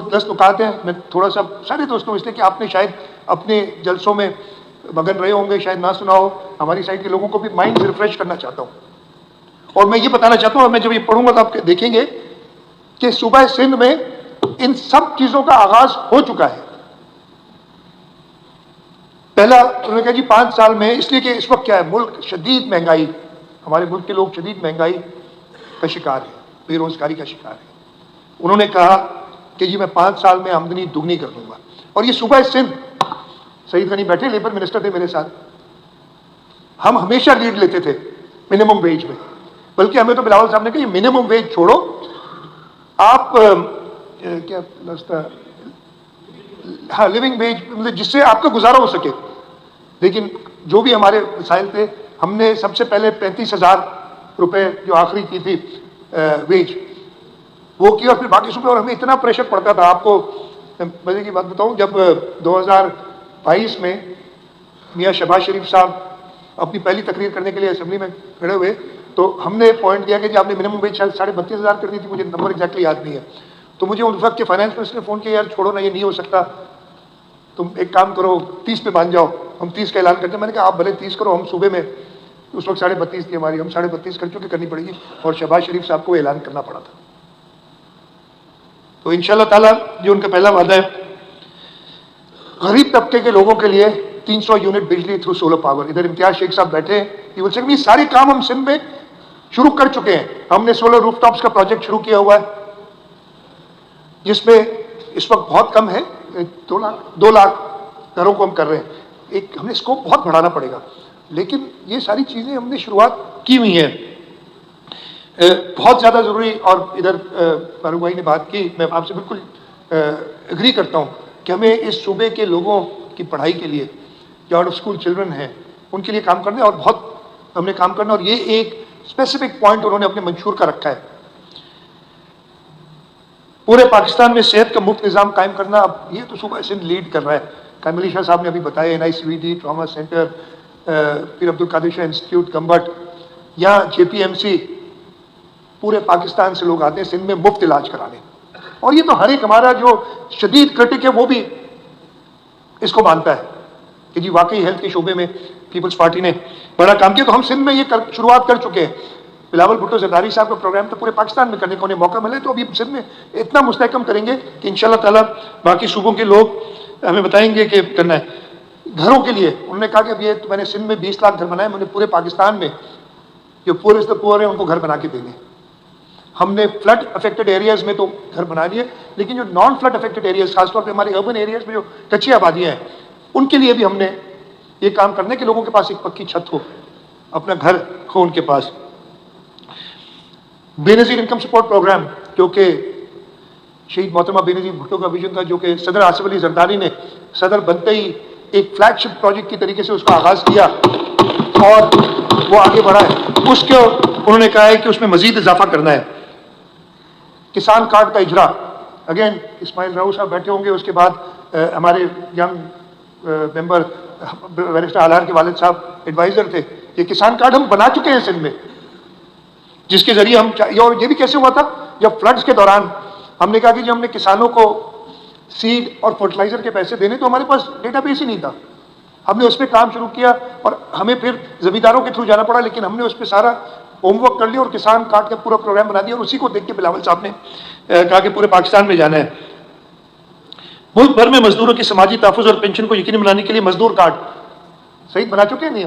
10 नुकात हैं, मैं थोड़ा सा सारे दोस्तों इसलिए कि आपने शायद अपने जलसों में मगन रहे होंगे, शायद ना सुना हो, हमारी साइड के लोगों को भी माइंड रिफ्रेश करना चाहता हूँ। और मैं ये बताना चाहता हूँ, और मैं जब ये पढ़ूंगा तो आप देखेंगे कि सूबा सिंध में इन सब चीजों का आगाज हो चुका है। पहला उन्होंने कहा जी 5 साल में, इसलिए कि इस वक्त क्या है, मुल्क शदीद महंगाई, हमारे मुल्क के लोग शदीद महंगाई का शिकार है, बेरोजगारी का शिकार है। उन्होंने कहा कि जी मैं 5 साल में आमदनी दुगनी कर दूंगा। और ये सूबा सिंध, सईद गनी बैठे लेबर मिनिस्टर थे मेरे साथ, हम हमेशा लीड लेते थे मिनिमम वेज में, बल्कि हमें तो बिलावल साहब ने कहा मिनिमम वेज छोड़ो, आप क्या हाँ लिविंग वेज, मतलब जिससे आपका गुजारा हो सके। लेकिन जो भी हमारे वसाइल थे, हमने सबसे पहले 35,000 रुपए जो आखिरी की थी वेज, वो की, और फिर बाकी सुबह। और हमें इतना प्रेशर पड़ता था, आपको मजे की बात बताऊं, जब 2022 में मियाँ शहबाज शरीफ साहब अपनी पहली तकरीर करने के लिए असेंबली में खड़े हुए, तो हमने पॉइंट दिया कि आपने मिनिमम वेज शायद 32,500 कर दी थी, मुझे नंबर एग्जैक्टली याद नहीं है। तो मुझे उस वक्त के फाइनेंस मिनिस्टर ने फोन किया, यार छोड़ो ना, ये नहीं हो सकता, तुम एक काम करो 30 पे मान जाओ, हम 30 का ऐलान करते हैं। मैंने कहा आप भले 30 करो, हम सूबे में उस वक्त 32.5 थी हमारी, हम 32.5 कर चुके, करनी पड़ेगी। और शहबाज शरीफ साहब को ऐलान करना पड़ा था। तो इंशाल्लाह ताला जो उनका पहला वादा है, गरीब तबके के लोगों के लिए 300 यूनिट बिजली थ्रू सोलर पावर। इधर इम्तियाज शेख साहब बैठे हैं, सारे काम हम सिंध में शुरू कर चुके हैं। हमने सोलर रूफटॉप्स का प्रोजेक्ट शुरू किया हुआ है, जिसमें इस वक्त बहुत कम है, 2 लाख घरों को हम कर रहे हैं। एक हमने स्कोप बहुत बढ़ाना पड़ेगा, लेकिन ये सारी चीजें हमने शुरुआत की हुई हैं। बहुत ज्यादा जरूरी, और इधर फारूक भाई ने बात की, मैं आपसे बिल्कुल एग्री करता हूँ कि हमें इस सूबे के लोगों की पढ़ाई के लिए, जो आउट ऑफ स्कूल चिल्ड्रन हैं, उनके लिए काम करना है, और बहुत हमने काम करना। और ये एक स्पेसिफिक पॉइंट उन्होंने अपने मंशूर का रखा है, पूरे पाकिस्तान में सेहत का मुफ्त निज़ाम कायम करना। अब ये तो सूबा सिंध लीड कर रहा है। कामिली शाह साहब ने अभी बताया, NICVD ट्रॉमा सेंटर, फिर अब्दुल कादिर शाह इंस्टीट्यूट कम्बट, यहाँ JPMC, पूरे पाकिस्तान से लोग आते हैं सिंध में मुफ्त इलाज कराने। और ये तो हर एक हमारा जो शदीद क्रिटिक है वो भी इसको मानता है कि जी वाकई हेल्थ के शोबे में पीपल्स पार्टी ने बड़ा काम किया। तो हम सिंध में ये शुरुआत कर चुके हैं। बिलावल भुट्टो जरदारी साहब का प्रोग्राम तो पूरे पाकिस्तान में करने को उन्हें मौका मिले, तो अभी सिंध में इतना मुस्तहकम करेंगे कि इंशाल्लाह ताला बाकी सूबों के लोग हमें बताएंगे कि करना है। घरों के लिए उन्होंने कहा कि अब ये तो मैंने सिंध में 20 लाख घर बनाए, मैंने पूरे पाकिस्तान में जो पुअर इज द पुअर है उनको घर बना के देंगे। हमने फ्लड अफेक्टेड एरियाज में तो घर बना लिए, लेकिन जो नॉन फ्लड अफेक्टेड एरियाज, खासतौर पर हमारे अर्बन एरियाज में जो कच्ची आबादियाँ हैं, उनके लिए भी हमने ये काम करने के लोगों के पास एक पक्की छत हो, अपना घर हो उनके पास। बेनज़ीर इनकम सपोर्ट प्रोग्राम, जो कि शहीद मोहतरमा बेनज़ीर भुट्टो का विजन था, जो कि सदर आसिफ अली जरदारी ने सदर बनते ही एक फ्लैगशिप प्रोजेक्ट की तरीके से उसका आगाज किया और वो आगे बढ़ा है। उसके उन्होंने कहा है कि उसमें मजीद इजाफा करना है। किसान कार्ड का इजरा, अगेन इस्माइल राऊ साहब बैठे होंगे, उसके बाद हमारे यंग मेंबर बैरिस्टर आलार के वालिद साहब एडवाइजर थे। ये किसान कार्ड हम बना चुके हैं सिंध में, जिसके जरिए हम, और ये भी कैसे हुआ था, जब फ्लड्स के दौरान हमने कहा कि जब हमने किसानों को सीड और फर्टिलाइजर के पैसे देने, तो हमारे पास डेटाबेस ही नहीं था। हमने उस पर काम शुरू किया और हमें फिर जमींदारों के थ्रू जाना पड़ा, लेकिन हमने उस पर सारा होमवर्क कर लिया और किसान कार्ड का पूरा प्रोग्राम बना दिया। और उसी को देख के बिलावल साहब ने कहा कि पूरे पाकिस्तान में जाना है। मुल्क भर में मजदूरों की समाजी तहफ़्फ़ुज़ और पेंशन को यकीनी बनाने के लिए मजदूर कार्ड सही बना चुके हैं। नहीं,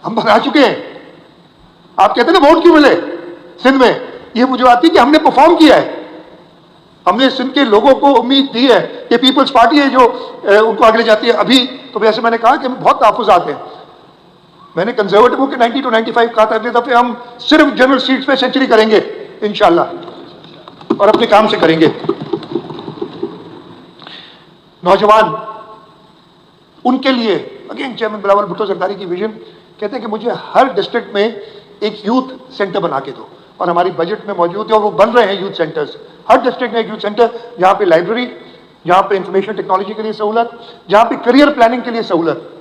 हम बना चुके हैं। आप कहते हैं ना वोट क्यों मिले सिंध में, ये मुझे आती है कि हमने परफॉर्म किया है। हमने सिंध के लोगों को उम्मीद दी है कि पीपल्स पार्टी है जो उनको आगे ले जाती है। अभी तो जैसे मैंने कहा कि हमें बहुत तहफ़्फ़ुज़ात हैं। मैंने कंजर्वेटिवों के 90 to 95 कहा था, अगले दफे हम सिर्फ जनरल सीट्स पे सेंचुरी करेंगे इंशाल्लाह, और अपने काम से करेंगे। नौजवान, उनके लिए अगेन चेयरमैन बिलावल भुट्टो जरदारी की विजन, कहते हैं कि मुझे हर डिस्ट्रिक्ट में एक यूथ सेंटर बना के दो, और हमारी बजट में मौजूद है और वो बन रहे हैं यूथ सेंटर्स। हर डिस्ट्रिक्ट में एक यूथ सेंटर, जहाँ पे लाइब्रेरी, जहाँ पे इंफॉर्मेशन टेक्नोलॉजी के लिए सहूलत, जहाँ पे करियर प्लानिंग के लिए सहूलत।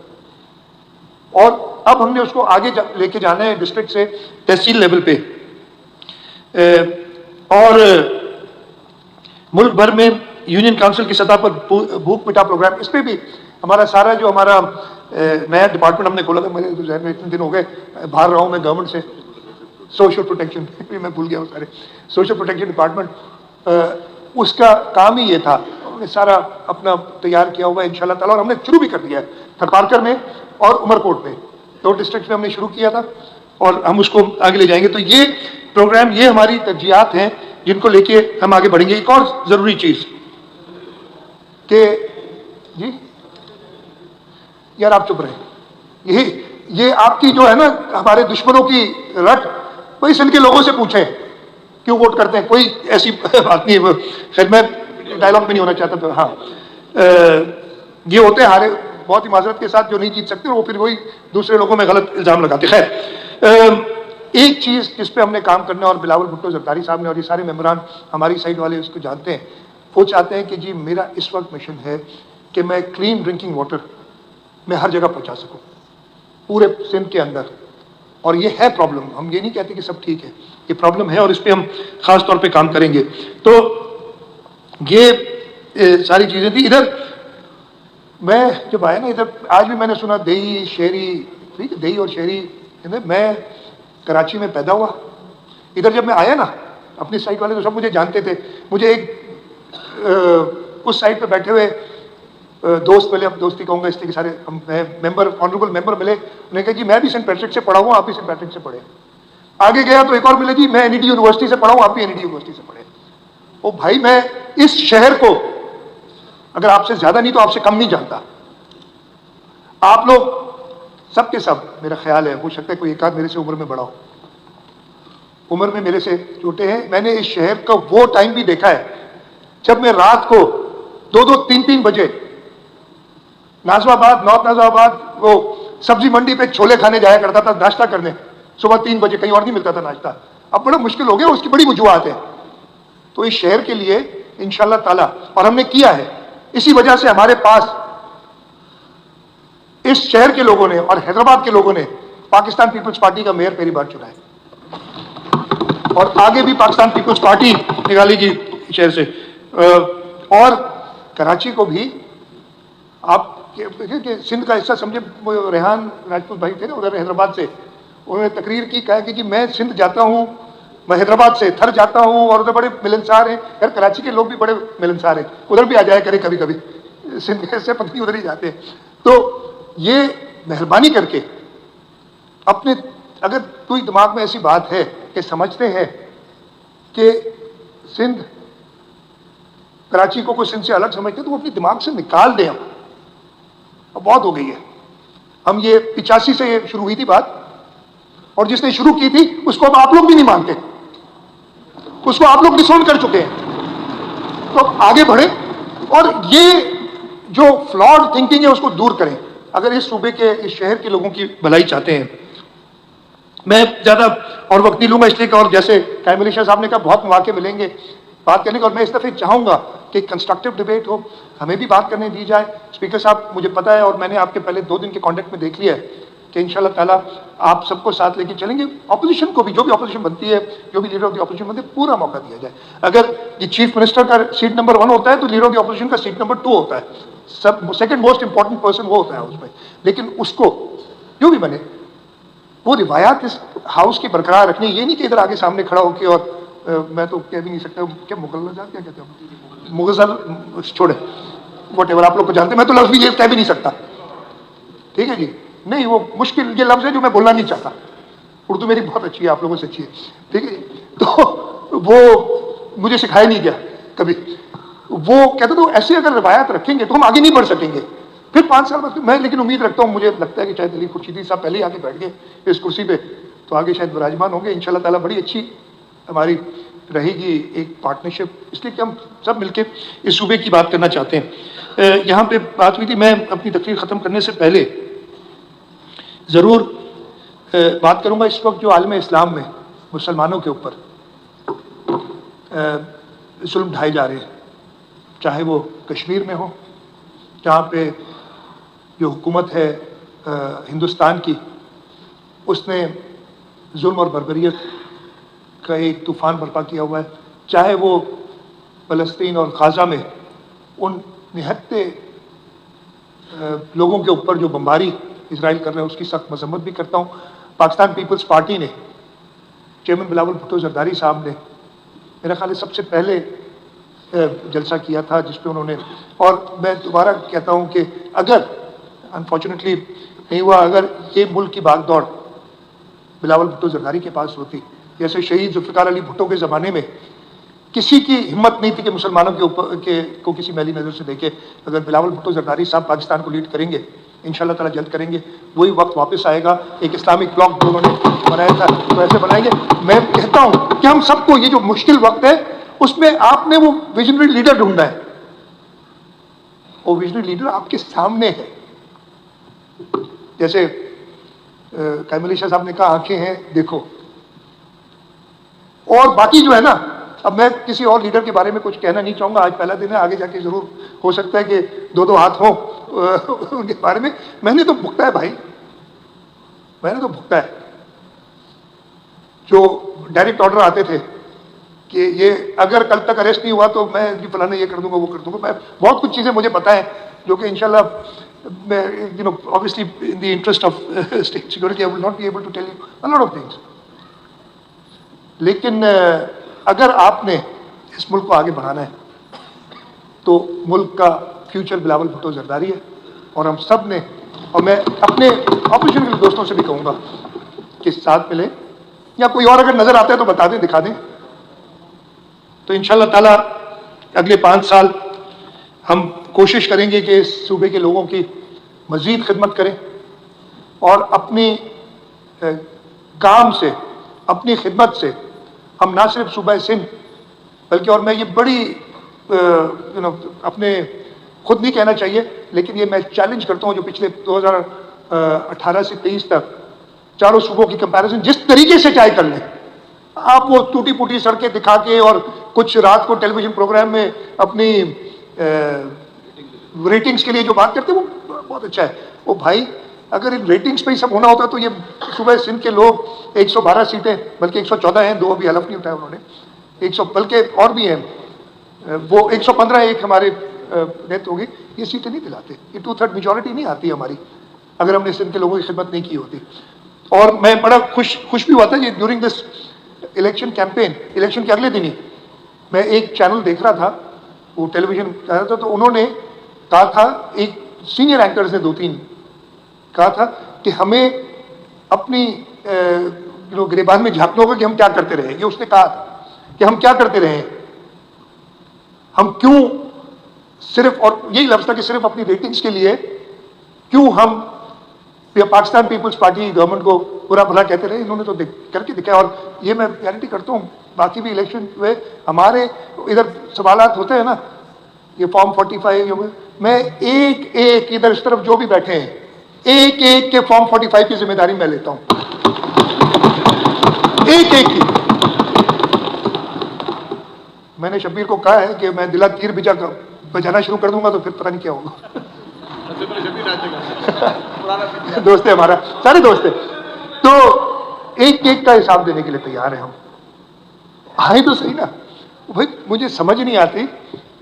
और अब हमने उसको आगे लेके जाना है डिस्ट्रिक्ट से तहसील लेवल पे। और मुल्क भर में यूनियन काउंसिल की सतह पर भूख मिटा प्रोग्राम, इस पर भी हमारा सारा जो हमारा नया डिपार्टमेंट हमने खोला था, मेरे तो जहन में इतने दिन हो गए, बाहर रहा हूँ मैं गवर्नमेंट से, सोशल प्रोटेक्शन मैं भूल गया हूँ सारे, सोशल प्रोटेक्शन डिपार्टमेंट, उसका काम ही ये था। हमने सारा अपना तैयार किया हुआ है इंशाल्लाह ताला, और हमने शुरू भी कर दिया है थरपारकर में और उमरकोट में, 2 डिस्ट्रिक्ट में हमने शुरू किया था और हम उसको आगे ले जाएंगे। तो ये प्रोग्राम, ये हमारी तरजीहात हैं जिनको लेके हम आगे बढ़ेंगे। एक और जरूरी चीज कि जी यार आप चुप रहे, ये आपकी जो है ना हमारे दुश्मनों की रट, वही सिंध के लोगों से पूछें क्यों वोट करते हैं, कोई ऐसी बात नहीं। खैर मैं डायलॉग में नहीं होना चाहता था। हाँ, ये होते हैं हारे बहुत ही माजरत के साथ जो नहीं जीत सकते, वो फिर वही दूसरे लोगों में गलत इल्जाम लगाते। खैर एक चीज जिस पे हमने काम करना है, और बिलावल भुट्टो जरदारी साहब ने और ये सारे मेंबरान हमारी साइड वाले उसको जानते हैं, वो चाहते हैं कि जी मेरा इस वक्त मिशन है कि मैं क्लीन ड्रिंकिंग वाटर मैं हर जगह पहुंचा सकूं पूरे सिंध के अंदर। और ये है प्रॉब्लम, हम ये नहीं कहते कि सब ठीक है, ये प्रॉब्लम है और इस पे हम खास तौर पे काम करेंगे। तो ये सारी चीजें थी। इधर मैं जब आया ना, इधर आज भी मैंने सुना दही शहरी, ठीक है, दही और शहरी, मैं कराची में पैदा हुआ। इधर जब मैं आया ना, अपनी साइड वाले तो सब मुझे जानते थे, मुझे एक उस साइड पे बैठे हुए दोस्त मिले, अब दोस्ती कहूँगा इसलिए कि सारे मेंबर, ऑनरेबल मेंबर मिले, उन्होंने कहा जी मैं भी सेंट पैट्रिक से पढ़ा हूँ, आप भी सेंट पैट्रिक से पढ़े। आगे गया तो एक और मिले, जी मैं एनईडी यूनिवर्सिटी से पढ़ा हूँ, आप भी एनईडी यूनिवर्सिटी से पढ़े। ओ भाई, मैं इस शहर को अगर आपसे ज्यादा नहीं तो आपसे कम नहीं जानता। आप लोग सबके सब, मेरा ख्याल है, हो सकता है कोई एक आध मेरे से उम्र में बड़ा हो, उम्र में मेरे से छोटे हैं। मैंने इस शहर का वो टाइम भी देखा है जब मैं रात को 2-2, 3-3 बजे नाजमाबाद, नॉर्थ नाजमाबाद, वो सब्जी मंडी पे छोले खाने जाया करता था नाश्ता करने, सुबह 3 बजे, कहीं और नहीं मिलता था नाश्ता। अब बड़ा मुश्किल हो गया, उसकी बड़ी वजूहत है। तो इस शहर के लिए इंशाल्लाह ताला, और हमने किया है, इसी वजह से हमारे पास इस शहर के लोगों ने और हैदराबाद के लोगों ने पाकिस्तान पीपल्स पार्टी का मेयर पहली बार चुना है, और आगे भी पाकिस्तान पीपल्स पार्टी निकालेगी शहर से। और कराची को भी आप कि सिंध का हिस्सा समझे, वो रेहान राजपूत भाई थे ना उधर हैदराबाद से, उन्होंने तकरीर की, कहा कि जी मैं सिंध जाता हूँ, मैं हैदराबाद से थर जाता हूँ, और उधर बड़े मिलनसार हैं। यार कराची के लोग भी बड़े मिलनसार हैं, उधर भी आ जाया करें कभी कभी, सिंध से पत्नी उधर ही जाते हैं। तो ये मेहरबानी करके अपने, अगर कोई दिमाग में ऐसी बात है कि समझते हैं कि सिंध, कराची को कोई सिंध से अलग समझते हैं, तो वो अपने दिमाग से निकाल दें। अब बहुत हो गई है। हम ये 85 से ये शुरू हुई थी बात, और जिसने शुरू की थी उसको अब आप लोग भी नहीं मानते, उसको आप लोग डिसोन कर चुके हैं। तो अब आगे बढ़े और ये जो फ्लॉड थिंकिंग है उसको दूर करें, अगर इस सूबे के, इस शहर के लोगों की भलाई चाहते हैं। मैं ज्यादा और वक्त नहीं लूंगा इसलिए कि, और जैसे कायम अली शाह साहब ने कहा, बहुत मौके मिलेंगे बात करने का, और मैं इस दफे चाहूंगा कि कंस्ट्रक्टिव डिबेट हो, हमें भी बात करने दी जाए। स्पीकर साहब, मुझे पता है और मैंने आपके पहले 2 दिन के कॉन्टेक्ट में देख लिया है कि इंशाल्लाह ताला आप सबको साथ लेके चलेंगे। ऑपोजिशन को भी, जो भी ऑपोजिशन बनती है, जो भी लीडर ऑफ द ऑपोजिशन बनते हैं, पूरा मौका दिया जाए। अगर ये चीफ मिनिस्टर का सीट नंबर 1 होता है तो लीडर ऑफ द ऑपोजिशन का सीट नंबर 2 होता है, सब सेकंड मोस्ट इंपॉर्टेंट पर्सन वो होता है उसमें। लेकिन उसको जो भी बने, वो रिवायात इस हाउस की बरकरार रखनी, ये नहीं कि इधर आगे सामने खड़ा होकर, और मैं तो कह भी नहीं सकता क्या मुगल क्या कहते हैं, मुगल छोड़े, वॉटेवर आप लोग को जानते हैं, मैं तो लफ्ज भी ये कह भी नहीं सकता, ठीक है जी, नहीं वो मुश्किल ये लफ्ज है जो मैं बोलना नहीं चाहता। उर्दू मेरी बहुत अच्छी है, आप लोगों से अच्छी है, ठीक है। तो वो मुझे सिखाया नहीं गया कभी। वो कहते तो ऐसे अगर रवायत रखेंगे तो हम आगे नहीं बढ़ सकेंगे। फिर 5 साल बाद मैं लेकिन उम्मीद रखता हूँ, मुझे लगता है कि शायद अली खुर्शीदी साहब पहले ही आके बैठ गए इस कुर्सी पे, तो आगे शायद विराजमान होंगे इंशाल्लाह ताला। बड़ी अच्छी हमारी रहेगी एक पार्टनरशिप, इसलिए कि हम सब मिलकर इस सूबे की बात करना चाहते हैं। यहाँ पे बात हुई थी, मैं अपनी तकरीर ख़त्म करने से पहले ज़रूर बात करूँगा इस वक्त जो आलम इस्लाम में मुसलमानों के ऊपर जुल्म ढाए जा रहे हैं, चाहे वो कश्मीर में हो, जहाँ पे जो हुकूमत है हिंदुस्तान की, उसने जुल्म और बर्बरियत का एक तूफ़ान बर्पा किया हुआ है, चाहे वो फ़लस्तीन और गाज़ा में उन निहत्ते लोगों के ऊपर जो बमबारी इजराइल कर रहे हैं उसकी सख्त मजम्मत भी करता हूँ। पाकिस्तान पीपल्स पार्टी ने, चेयरमैन बिलावल भुट्टो जरदारी साहब ने मेरा ख्याल है सबसे पहले जलसा किया था जिसपे उन्होंने, और मैं दोबारा कहता हूँ कि अगर अनफॉर्चुनेटली नहीं हुआ, अगर ये मुल्क की भागदौड़ बिलावल भुट्टो जरदारी के पास होती, जैसे शहीद जुल्फ़िकार अली भुट्टो के ज़माने में किसी की हिम्मत नहीं थी कि मुसलमानों के ऊपर को किसी मैली नज़र से देखे, अगर बिलावल भुट्टो जरदारी साहब पाकिस्तान को लीड करेंगे, इंशाल्लाह ताला जल्द करेंगे, वही वक्त वापस आएगा। एक इस्लामिक ब्लॉक जो उन्होंने बनाया था तो ऐसे बनाएंगे। मैं कहता हूँ कि हम सबको ये जो मुश्किल वक्त है उसमें आपने वो विजनरी लीडर ढूंढना है, वो विजनरी लीडर आपके सामने है। जैसे कैमल शाह साहब ने कहा आंखें हैं देखो, और बाकी जो है ना, अब मैं किसी और लीडर के बारे में कुछ कहना नहीं चाहूंगा, आज पहला दिन है, आगे जाके जरूर हो सकता है कि दो दो हाथ हो उनके बारे में। मैंने तो भुगता है भाई, मैंने तो भुगता है। जो डायरेक्ट ऑर्डर आते थे कि ये अगर कल तक अरेस्ट नहीं हुआ तो मैं जी फलाना ये कर दूंगा वो कर दूंगा, मैं बहुत कुछ चीजें मुझे पता है जो कि इंशाल्लाह मैं obviously in the interest of state security I will not be able to tell you a lot of things. लेकिन अगर आपने इस मुल्क को आगे बढ़ाना है तो मुल्क का फ्यूचर बिलावल भुट्टो जरदारी है, और हम सब ने, और मैं अपने ऑपोजिशन के दोस्तों से भी कहूँगा कि साथ मिले, या कोई और अगर नजर आता है तो बता दें, दिखा दें, तो इंशाल्लाह ताला अगले 5 साल हम कोशिश करेंगे कि इस सूबे के लोगों की मजीद खिदमत करें और अपनी काम से, अपनी खिदमत से हम ना सिर्फ सूबा सिंध बल्कि, और मैं ये बड़ी अपने खुद नहीं कहना चाहिए लेकिन ये मैं चैलेंज करता हूँ, जो पिछले 2018 से 23 तक चारों सूबों की कंपैरिजन जिस तरीके से चाहे कर लें आप, वो टूटी फूटी सड़कें दिखा के और कुछ रात को टेलीविजन प्रोग्राम में अपनी रेटिंग्स के लिए जो बात करते हैं वो बहुत अच्छा है। वो भाई अगर इन रेटिंग्स पे ही सब होना होता तो ये सूबा सिंध के लोग 112 सीटें, बल्कि 114 हैं, 2 अभी हलफ नहीं उठाया उन्होंने, 100 बल्कि और भी हैं, वो 115 एक हमारे डेथ होगी, ये सीटें नहीं दिलाते, ये 2/3 मेजॉरिटी नहीं आती हमारी अगर हमने सिंध के लोगों की खिदमत नहीं की होती। और मैं बड़ा खुश भी हुआ था ये during this election campaign, election के अगले दिन ही मैं एक चैनल देख रहा था, वो टेलीविजन कर रहा था, तो उन्होंने कहा था, एक सीनियर एंकर्स ने 2-3 कहा था कि हमें अपनी गिरेबान में झांकना होगा कि हम क्या करते रहे। ये उसने कहा था कि हम क्या करते रहे, हम क्यों सिर्फ, और यही लफ्ज था कि सिर्फ अपनी रेटिंग्स के लिए क्यों हम पाकिस्तान पीपल्स पार्टी गवर्नमेंट को बुरा भला कहते रहे। इन्होंने तो करके दिखाया, और ये मैं गारंटी करता हूँ बाकी भी इलेक्शन में हमारे इधर सवालात होते हैं ना, ये फॉर्म 45, मैं एक एक इधर इस तरफ जो भी बैठे हैं एक एक के फॉर्म 45 की जिम्मेदारी मैं लेता हूं, एक एक की। मैंने शब्बीर को कहा है कि मैं दिला तीर बजाना शुरू कर दूंगा तो फिर पता नहीं क्या होगा। दोस्त है हमारा, सारे दोस्त है, तो एक एक का हिसाब देने के लिए तैयार है हम। आए तो सही ना भाई, मुझे समझ नहीं आती,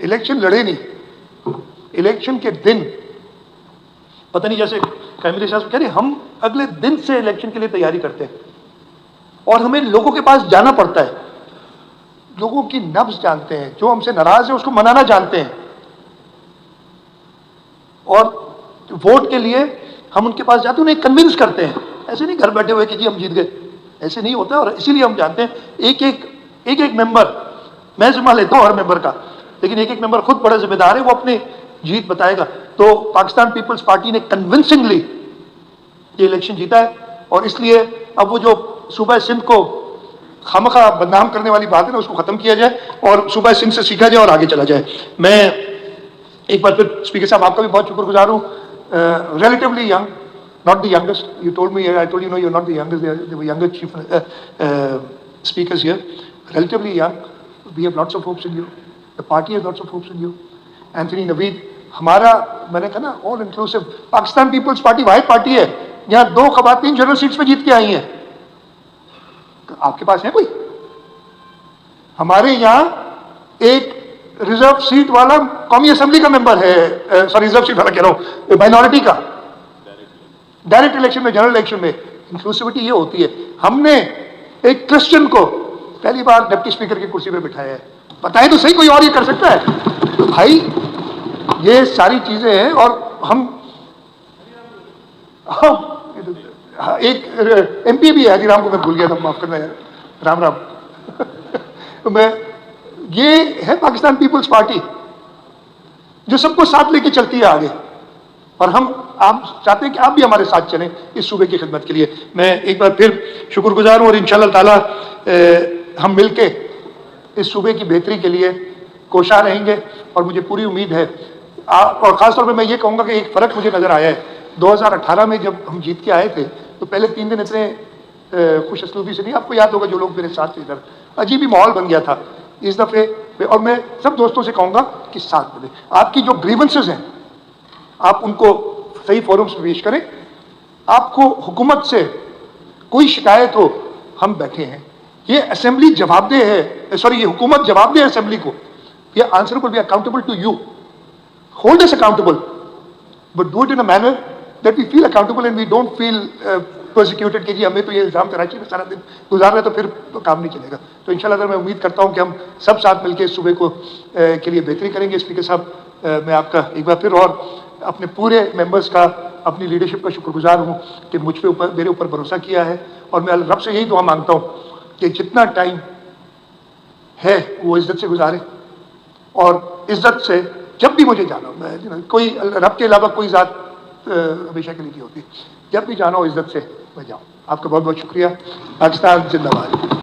इलेक्शन लड़े नहीं, इलेक्शन के दिन पता नहीं, जैसे कैमरे साहब कह रहे हम अगले दिन से इलेक्शन के लिए तैयारी करते हैं और हमें लोगों के पास जाना पड़ता है, लोगों की नब्ज जानते हैं, जो हमसे नाराज है उसको मनाना जानते हैं, और वोट के लिए हम उनके पास जाते हैं, उन्हें कन्विंस करते हैं। ऐसे नहीं घर बैठे हुए कि जी हम जीत गए, ऐसे नहीं होता। और इसीलिए हम जानते हैं एक एक मेंबर, मैं जिम्मा लेता हूं हर मेंबर का, लेकिन एक एक मेंबर खुद बड़ा जिम्मेदार है, वो अपनी जीत बताएगा। तो पाकिस्तान पीपल्स पार्टी ने कन्विंसिंगली ये इलेक्शन जीता है, और इसलिए अब वो जो सूबा सिंध को खामखा बदनाम करने वाली बात है ना, उसको खत्म किया जाए और सूबा सिंध से सीखा जाए और आगे चला जाए। मैं एक बार फिर स्पीकर साहब आपका भी बहुत शुक्रगुजार हूँ। relatively young, not the youngest. You told me, I told you, no, you're not the youngest. There were younger chief speakers here. Relatively young. We have lots of hopes in you. The party has lots of hopes in you. Anthony Naveed, हमारा, मैंने कहा ना, all inclusive. Pakistan Peoples Party वाहिद party है यहाँ 2 खवातीन general seats पे जीत के आई हैं। आपके पास है कोई? हमारे यहाँ एक रिजर्व सीट वाला कौमी असेंबली का मेंबर है, सॉरी रिजर्व सीट वाला कह रहा हूं, माइनॉरिटी का। डायरेक्ट इलेक्शन में, जनरल इलेक्शन में इंक्लूसिविटी ये होती है। हमने एक क्रिश्चियन को पहली बार डिप्टी स्पीकर की कुर्सी पे बिठाया है। बताएं तो सही, कोई और ये कर सकता है? तो भाई ये सारी चीजें हैं। और हम एक एमपी भी है, हजीराम को मैं भूल गया था, माफ करना यार, राम राम। तो मैं, ये है पाकिस्तान पीपल्स पार्टी जो सबको साथ लेके चलती है आगे। और आप चाहते हैं कि आप भी हमारे साथ चलें इस सूबे की खिदमत के लिए। मैं एक बार फिर शुक्रगुजार हूं और इंशाअल्लाह ताला हम मिलके इस सूबे की बेहतरी के लिए कोशा रहेंगे। और मुझे पूरी उम्मीद है, और खासतौर पर मैं ये कहूँगा कि एक फ़र्क मुझे नज़र आया है। 2018 में जब हम जीत के आए थे तो पहले 3 दिन इतने खुश असलूबी से नहीं, आपको याद होगा जो लोग मेरे साथ थे, इधर अजीब ही माहौल बन गया था। इस दफ़े, और मैं सब दोस्तों से कहूँगा कि साथ मिलें। आपकी जो ग्रीवेंसेस हैं आप उनको सही फोरम्स में पेश करें। आपको हुकूमत से कोई शिकायत हो, हम बैठे हैं। ये असेंबली जवाबदेह है, सॉरी ये हुकूमत जवाबदेह है असेंबली को। ये answerable, we accountable to you, hold us accountable, but do it in a manner that we feel accountable and we don't feel prosecuted कि जी हमें तो ये इल्जाम कराची में सारा दिन गुजार रहे तो फिर तो काम नहीं चलेगा। तो इंशाल्लाह मैं उम्मीद करता हूँ कि हम सब साथ मिलकर इस सूबे को के लिए बेहतरी करेंगे। स्पीकर साहब, मैं आपका एक बार फिर और अपने पूरे मेंबर्स का, अपनी लीडरशिप का शुक्रगुजार हूँ कि मुझ पे मेरे ऊपर भरोसा किया है। और मैं रब से यही दुआ मांगता हूँ कि जितना टाइम है वो इज्जत से गुजारे, और इज्जत से जब भी मुझे जाना हो, मैं कोई रब के अलावा कोई ज़ात हमेशा के लिए नहीं होती, जब भी जाना हो इज्जत से मैं जाऊँ। आपका बहुत बहुत शुक्रिया। पाकिस्तान जिंदाबाद।